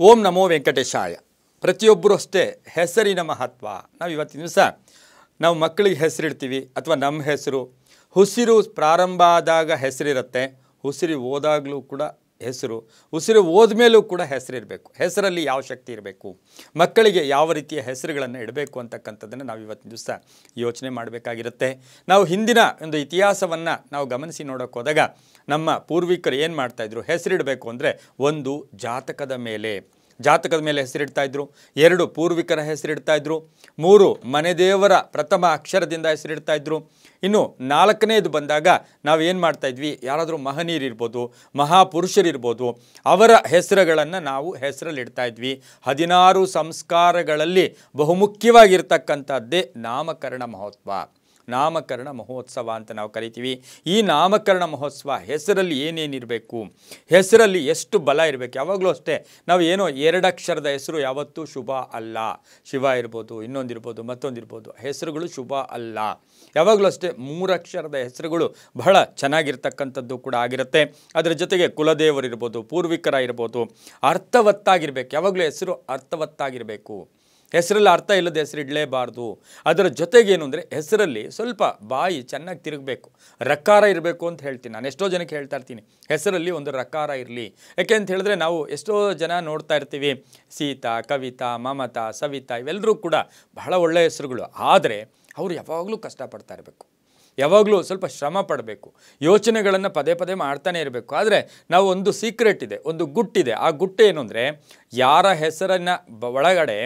ಓಂ ನಮೋ ವೆಂಕಟೇಶಾಯ. ಪ್ರತಿಯೊಬ್ಬರು ಅಷ್ಟೇ ಹೆಸರಿನ ಮಹತ್ವ. ನಾವು ಇವತ್ತಿನ ದಿವಸ ನಾವು ಮಕ್ಕಳಿಗೆ ಹೆಸರಿಡ್ತೀವಿ ಅಥವಾ ನಮ್ಮ ಹೆಸರು ಉಸಿರು ಪ್ರಾರಂಭ ಆದಾಗ ಹೆಸರಿರುತ್ತೆ, ಉಸಿರು ಹೋದಾಗಲೂ ಕೂಡ ಹೆಸರು, ಉಸಿರು ಹೋದ್ಮೇಲೂ ಕೂಡ ಹೆಸರಿರಬೇಕು. ಹೆಸರಲ್ಲಿ ಯಾವ ಶಕ್ತಿ ಇರಬೇಕು, ಮಕ್ಕಳಿಗೆ ಯಾವ ರೀತಿಯ ಹೆಸರುಗಳನ್ನು ಇಡಬೇಕು ಅಂತಕ್ಕಂಥದ್ದನ್ನು ನಾವು ಇವತ್ತಿನ ದಿವಸ ಯೋಚನೆ ಮಾಡಬೇಕಾಗಿರುತ್ತೆ. ನಾವು ಹಿಂದಿನ ಒಂದು ಇತಿಹಾಸವನ್ನು ನಾವು ಗಮನಿಸಿ ನೋಡೋಕೆ ಹೋದಾಗ ನಮ್ಮ ಪೂರ್ವಿಕರು ಏನು ಮಾಡ್ತಾಯಿದ್ರು, ಹೆಸರಿಡಬೇಕು ಅಂದರೆ ಒಂದು ಜಾತಕದ ಮೇಲೆ ಹೆಸರಿಡ್ತಾಯಿದ್ರು, 2 ಪೂರ್ವಿಕರ ಹೆಸರಿಡ್ತಾಯಿದ್ರು, 3 ಮನೆದೇವರ ಪ್ರಥಮ ಅಕ್ಷರದಿಂದ ಹೆಸರಿಡ್ತಾಯಿದ್ರು. ಇನ್ನು 4ನೇದು ಬಂದಾಗ ನಾವು ಏನು ಮಾಡ್ತಾಯಿದ್ವಿ, ಯಾರಾದರೂ ಮಹನೀಯರಿರ್ಬೋದು, ಮಹಾಪುರುಷರಿರ್ಬೋದು, ಅವರ ಹೆಸರುಗಳನ್ನು ನಾವು ಹೆಸರಲ್ಲಿ ಇಡ್ತಾಯಿದ್ವಿ. 16 ಸಂಸ್ಕಾರಗಳಲ್ಲಿ ಬಹುಮುಖ್ಯವಾಗಿರ್ತಕ್ಕಂಥದ್ದೇ ನಾಮಕರಣ ಮಹೋತ್ಸವ ಅಂತ ನಾವು ಕರಿತೀವಿ. ಈ ನಾಮಕರಣ ಮಹೋತ್ಸವ ಹೆಸರಲ್ಲಿ ಏನೇನಿರಬೇಕು, ಹೆಸರಲ್ಲಿ ಎಷ್ಟು ಬಲ ಇರಬೇಕು. ಯಾವಾಗಲೂ ಅಷ್ಟೇ ನಾವು ಏನೋ 2 ಅಕ್ಷರದ ಹೆಸರು ಯಾವತ್ತೂ ಶುಭ ಅಲ್ಲ. ಶಿವ ಇರ್ಬೋದು, ಇನ್ನೊಂದಿರ್ಬೋದು, ಮತ್ತೊಂದಿರ್ಬೋದು, ಹೆಸರುಗಳು ಶುಭ ಅಲ್ಲ. ಯಾವಾಗಲೂ ಅಷ್ಟೇ 3 ಅಕ್ಷರದ ಹೆಸರುಗಳು ಬಹಳ ಚೆನ್ನಾಗಿರ್ತಕ್ಕಂಥದ್ದು ಕೂಡ ಆಗಿರುತ್ತೆ. ಅದರ ಜೊತೆಗೆ ಕುಲದೇವರಿರ್ಬೋದು, ಪೂರ್ವಿಕರ ಇರ್ಬೋದು, ಅರ್ಥವತ್ತಾಗಿರ್ಬೇಕು. ಯಾವಾಗಲೂ ಹೆಸರು ಅರ್ಥವತ್ತಾಗಿರಬೇಕು. ಹೆಸರಲ್ಲಿ ಅರ್ಥ ಇಲ್ಲದ ಹೆಸರು ಇಡಲೇಬಾರ್ದು. ಅದರ ಜೊತೆಗೇನು ಅಂದರೆ ಹೆಸರಲ್ಲಿ ಸ್ವಲ್ಪ ಬಾಯಿ ಚೆನ್ನಾಗಿ ತಿರುಗಬೇಕು, ರಕಾರ ಇರಬೇಕು ಅಂತ ಹೇಳ್ತೀನಿ. ನಾನು ಎಷ್ಟೋ ಜನಕ್ಕೆ ಹೇಳ್ತಾ ಇರ್ತೀನಿ, ಹೆಸರಲ್ಲಿ ಒಂದು ರಕಾರ ಇರಲಿ. ಯಾಕೆ ಅಂತ ಹೇಳಿದ್ರೆ ನಾವು ಎಷ್ಟೋ ಜನ ನೋಡ್ತಾ ಇರ್ತೀವಿ, ಸೀತಾ, ಕವಿತಾ, ಮಮತಾ, ಸವಿತಾ ಇವೆಲ್ಲರೂ ಕೂಡ ಬಹಳ ಒಳ್ಳೆಯ ಹೆಸರುಗಳು. ಆದರೆ ಅವರು ಯಾವಾಗಲೂ ಕಷ್ಟಪಡ್ತಾ ಇರಬೇಕು, ಯಾವಾಗಲೂ ಸ್ವಲ್ಪ ಶ್ರಮ ಪಡಬೇಕು, ಯೋಚನೆಗಳನ್ನು ಪದೇ ಪದೇ ಮಾಡ್ತಾನೆ ಇರಬೇಕು. ಆದರೆ ನಾವು ಒಂದು ಸೀಕ್ರೆಟ್ ಇದೆ, ಒಂದು ಗುಟ್ಟಿದೆ. ಆ ಗುಟ್ಟು ಏನು ಅಂದರೆ, ಯಾರ ಹೆಸರನ್ನು ಒಳಗಡೆ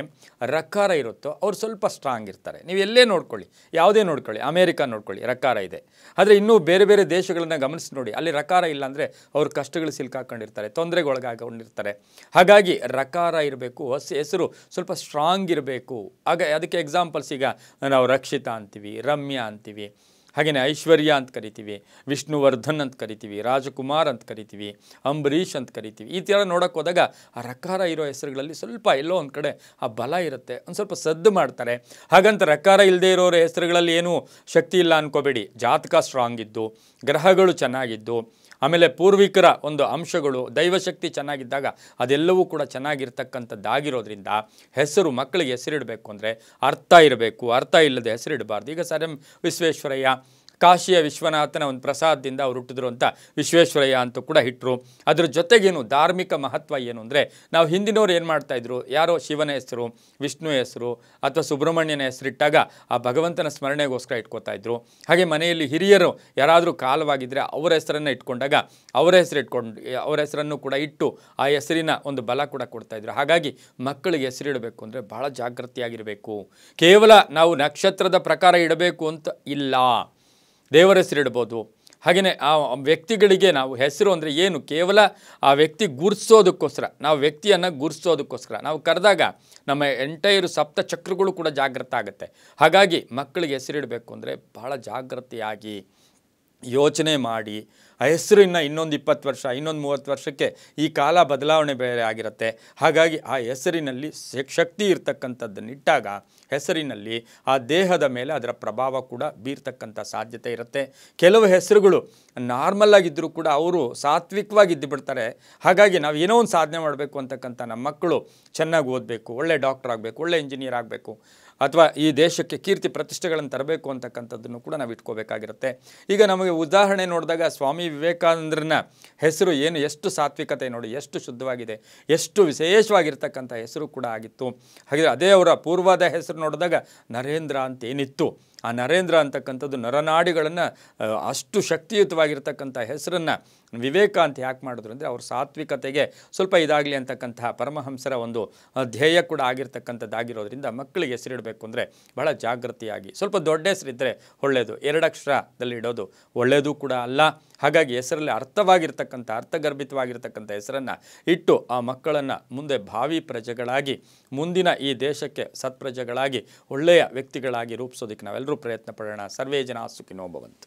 ರಕಾರ ಇರುತ್ತೋ ಅವ್ರು ಸ್ವಲ್ಪ ಸ್ಟ್ರಾಂಗ್ ಇರ್ತಾರೆ. ನೀವು ಎಲ್ಲೇ ನೋಡ್ಕೊಳ್ಳಿ, ಯಾವುದೇ ನೋಡ್ಕೊಳ್ಳಿ, ಅಮೇರಿಕಾ ನೋಡ್ಕೊಳ್ಳಿ, ರಕಾರ ಇದೆ. ಆದರೆ ಇನ್ನೂ ಬೇರೆ ಬೇರೆ ದೇಶಗಳನ್ನು ಗಮನಿಸಿ ನೋಡಿ, ಅಲ್ಲಿ ರಕಾರ ಇಲ್ಲ ಅಂದರೆ ಅವ್ರ ಕಷ್ಟಗಳು ಸಿಲ್ಕಾಕೊಂಡಿರ್ತಾರೆ, ತೊಂದರೆಗೆ ಒಳಗಾಕೊಂಡಿರ್ತಾರೆ. ಹಾಗಾಗಿ ರಕಾರ ಇರಬೇಕು, ಹೆಸರು ಸ್ವಲ್ಪ ಸ್ಟ್ರಾಂಗ್ ಇರಬೇಕು. ಅದಕ್ಕೆ ಎಕ್ಸಾಂಪಲ್ಸ್ ಈಗ ನಾವು ರಕ್ಷಿತಾ ಅಂತೀವಿ, ರಮ್ಯಾ ಅಂತೀವಿ, ಹಾಗೆಯೇ ಐಶ್ವರ್ಯ ಅಂತ ಕರಿತೀವಿ, ವಿಷ್ಣುವರ್ಧನ್ ಅಂತ ಕರಿತೀವಿ, ರಾಜಕುಮಾರ್ ಅಂತ ಕರಿತೀವಿ, ಅಂಬರೀಷ್ ಅಂತ ಕರಿತೀವಿ. ಈ ಥರ ನೋಡೋಕೆ ಹೋದಾಗ ಆ ರಕಾರ ಇರೋ ಹೆಸರುಗಳಲ್ಲಿ ಸ್ವಲ್ಪ ಎಲ್ಲೋ ಒಂದು ಕಡೆ ಆ ಬಲ ಇರುತ್ತೆ, ಒಂದು ಸ್ವಲ್ಪ ಸದ್ದು ಮಾಡ್ತಾರೆ. ಹಾಗಂತ ರಕಾರ ಇಲ್ಲದೆ ಇರೋರ ಹೆಸರುಗಳಲ್ಲಿ ಏನೂ ಶಕ್ತಿ ಇಲ್ಲ ಅಂದ್ಕೋಬೇಡಿ. ಜಾತಕ ಸ್ಟ್ರಾಂಗ್ ಇದ್ದು, ಗ್ರಹಗಳು ಚೆನ್ನಾಗಿದ್ದು, ಆಮೇಲೆ ಪೂರ್ವಿಕರ ಒಂದು ಅಂಶಗಳು, ದೈವಶಕ್ತಿ ಚೆನ್ನಾಗಿದ್ದಾಗ ಅದೆಲ್ಲವೂ ಕೂಡ ಚೆನ್ನಾಗಿರ್ತಕ್ಕಂಥದ್ದಾಗಿರೋದ್ರಿಂದ ಹೆಸರು ಮಕ್ಕಳಿಗೆ ಹೆಸರಿಡಬೇಕು ಅಂದರೆ ಅರ್ಥ ಇರಬೇಕು. ಅರ್ಥ ಇಲ್ಲದೆ ಹೆಸರಿಡಬಾರ್ದು. ಈಗ ಸರ್ ವಿಶ್ವೇಶ್ವರಯ್ಯ, ಕಾಶಿಯ ವಿಶ್ವನಾಥನ ಒಂದು ಪ್ರಸಾದದಿಂದ ಅವ್ರು ಹುಟ್ಟಿದ್ರು ಅಂತ ವಿಶ್ವೇಶ್ವರಯ್ಯ ಅಂತ ಕೂಡ ಇಟ್ಟರು. ಅದ್ರ ಜೊತೆಗೇನು ಧಾರ್ಮಿಕ ಮಹತ್ವ ಏನು ಅಂದರೆ, ನಾವು ಹಿಂದಿನವ್ರು ಏನು ಮಾಡ್ತಾಯಿದ್ರು, ಯಾರೋ ಶಿವನ ಹೆಸರು, ವಿಷ್ಣು ಹೆಸರು ಅಥವಾ ಸುಬ್ರಹ್ಮಣ್ಯನ ಹೆಸರಿಟ್ಟಾಗ ಆ ಭಗವಂತನ ಸ್ಮರಣೆಗೋಸ್ಕರ ಇಟ್ಕೋತಾ ಇದ್ರು. ಹಾಗೆ ಮನೆಯಲ್ಲಿ ಹಿರಿಯರು ಯಾರಾದರೂ ಕಾಲವಾಗಿದ್ದರೆ ಅವರ ಹೆಸರನ್ನು ಇಟ್ಕೊಂಡಾಗ ಅವರ ಹೆಸರನ್ನು ಕೂಡ ಇಟ್ಟು ಆ ಹೆಸರಿನ ಒಂದು ಬಲ ಕೂಡ ಕೊಡ್ತಾಯಿದ್ರು. ಹಾಗಾಗಿ ಮಕ್ಕಳಿಗೆ ಹೆಸರಿಡಬೇಕು ಅಂದರೆ ಭಾಳ ಜಾಗೃತಿಯಾಗಿರಬೇಕು. ಕೇವಲ ನಾವು ನಕ್ಷತ್ರದ ಪ್ರಕಾರ ಇಡಬೇಕು ಅಂತ ಇಲ್ಲ, ದೇವರ ಹೆಸರಿಡ್ಬೋದು. ಹಾಗೆಯೇ ಆ ವ್ಯಕ್ತಿಗಳಿಗೆ ನಾವು ಹೆಸರು ಅಂದರೆ ಏನು, ಕೇವಲ ಆ ವ್ಯಕ್ತಿ ಗುರ್ಸೋದಕ್ಕೋಸ್ಕರ, ನಾವು ವ್ಯಕ್ತಿಯನ್ನು ಗುರ್ಸೋದಕ್ಕೋಸ್ಕರ ನಾವು ಕರೆದಾಗ ನಮ್ಮ ಎಂಟೈರು ಸಪ್ತ ಚಕ್ರಗಳು ಕೂಡ ಜಾಗೃತ ಆಗುತ್ತೆ. ಹಾಗಾಗಿ ಮಕ್ಕಳಿಗೆ ಹೆಸರಿಡಬೇಕು ಅಂದರೆ ಬಹಳ ಜಾಗೃತಿಯಾಗಿ ಯೋಚನೆ ಮಾಡಿ, ಆ ಹೆಸರು ಇನ್ನೊಂದು 20 ವರ್ಷ, ಇನ್ನೊಂದು 30 ವರ್ಷಕ್ಕೆ ಈ ಕಾಲ ಬದಲಾವಣೆ ಬೇರೆ ಆಗಿರುತ್ತೆ. ಹಾಗಾಗಿ ಆ ಹೆಸರಿನಲ್ಲಿ ಶಕ್ತಿ ಇರ್ತಕ್ಕಂಥದ್ದನ್ನಿಟ್ಟಾಗ ಹೆಸರಿನಲ್ಲಿ ಆ ದೇಹದ ಮೇಲೆ ಅದರ ಪ್ರಭಾವ ಕೂಡ ಬೀರ್ತಕ್ಕಂಥ ಸಾಧ್ಯತೆ ಇರುತ್ತೆ. ಕೆಲವು ಹೆಸರುಗಳು ನಾರ್ಮಲ್ ಆಗಿದ್ದರೂ ಕೂಡ ಅವರು ಸಾತ್ವಿಕವಾಗಿದ್ದು ಬಿಡ್ತಾರೆ. ಹಾಗಾಗಿ ನಾವು ಏನೋ ಒಂದು ಸಾಧನೆ ಮಾಡಬೇಕು ಅಂತಕ್ಕಂಥ ನಮ್ಮ ಮಕ್ಕಳು ಚೆನ್ನಾಗಿ ಓದಬೇಕು, ಒಳ್ಳೆ ಡಾಕ್ಟರ್ ಆಗಬೇಕು, ಒಳ್ಳೆ ಇಂಜಿನಿಯರ್ ಆಗಬೇಕು, ಅಥವಾ ಈ ದೇಶಕ್ಕೆ ಕೀರ್ತಿ ಪ್ರತಿಷ್ಠೆಗಳನ್ನು ತರಬೇಕು ಅಂತಕ್ಕಂಥದ್ದನ್ನು ಕೂಡ ನಾವು ಇಟ್ಕೋಬೇಕಾಗಿರುತ್ತೆ. ಈಗ ನಮಗೆ ಉದಾಹರಣೆ ನೋಡಿದಾಗ ಸ್ವಾಮಿ ವಿವೇಕಾನಂದರನ್ನ ಹೆಸರು ಏನು, ಎಷ್ಟು ಸಾತ್ವಿಕತೆ ನೋಡಿ, ಎಷ್ಟು ಶುದ್ಧವಾಗಿದೆ, ಎಷ್ಟು ವಿಶೇಷವಾಗಿರ್ತಕ್ಕಂಥ ಹೆಸರು ಕೂಡ ಆಗಿತ್ತು. ಹಾಗೆ ಅದೇ ಅವರ ಪೂರ್ವದ ಹೆಸರು ನೋಡಿದಾಗ ನರೇಂದ್ರ ಅಂತ ಏನಿತ್ತು, ಆ ನರೇಂದ್ರ ಅಂತಕ್ಕಂಥದ್ದು ನರನಾಡಿಗಳನ್ನು ಅಷ್ಟು ಶಕ್ತಿಯುತವಾಗಿರ್ತಕ್ಕಂಥ ಹೆಸರನ್ನು ವಿವೇಕ ಅಂತ ಯಾಕೆ ಮಾಡಿದ್ರು ಅಂದರೆ, ಅವ್ರ ಸಾತ್ವಿಕತೆಗೆ ಸ್ವಲ್ಪ ಇದಾಗಲಿ ಅಂತಕ್ಕಂಥ ಪರಮಹಂಸರ ಒಂದು ಧ್ಯೇಯ ಕೂಡ ಆಗಿರ್ತಕ್ಕಂಥದ್ದಾಗಿರೋದ್ರಿಂದ ಮಕ್ಕಳಿಗೆ ಹೆಸರಿಡಬೇಕು ಅಂದರೆ ಬಹಳ ಜಾಗೃತಿಯಾಗಿ, ಸ್ವಲ್ಪ ದೊಡ್ಡ ಹೆಸರಿದ್ದರೆ ಒಳ್ಳೆಯದು, 2 ಅಕ್ಷರದಲ್ಲಿ ಇಡೋದು ಒಳ್ಳೆಯದು ಕೂಡ ಅಲ್ಲ. ಹಾಗಾಗಿ ಹೆಸರಲ್ಲಿ ಅರ್ಥಗರ್ಭಿತವಾಗಿರ್ತಕ್ಕಂಥ ಹೆಸರನ್ನು ಇಟ್ಟು ಆ ಮಕ್ಕಳನ್ನು ಮುಂದೆ ಭಾವಿ ಪ್ರಜೆಗಳಾಗಿ, ಮುಂದಿನ ಈ ದೇಶಕ್ಕೆ ಸತ್ಪ್ರಜೆಗಳಾಗಿ, ಒಳ್ಳೆಯ ವ್ಯಕ್ತಿಗಳಾಗಿ ರೂಪಿಸೋದಕ್ಕೆ ನಾವೆಲ್ಲರೂ ಪ್ರಯತ್ನ ಪಡೋಣ. ಸರ್ವೇ ಜನ ಸುಖಿನೋ ಭವಂತು.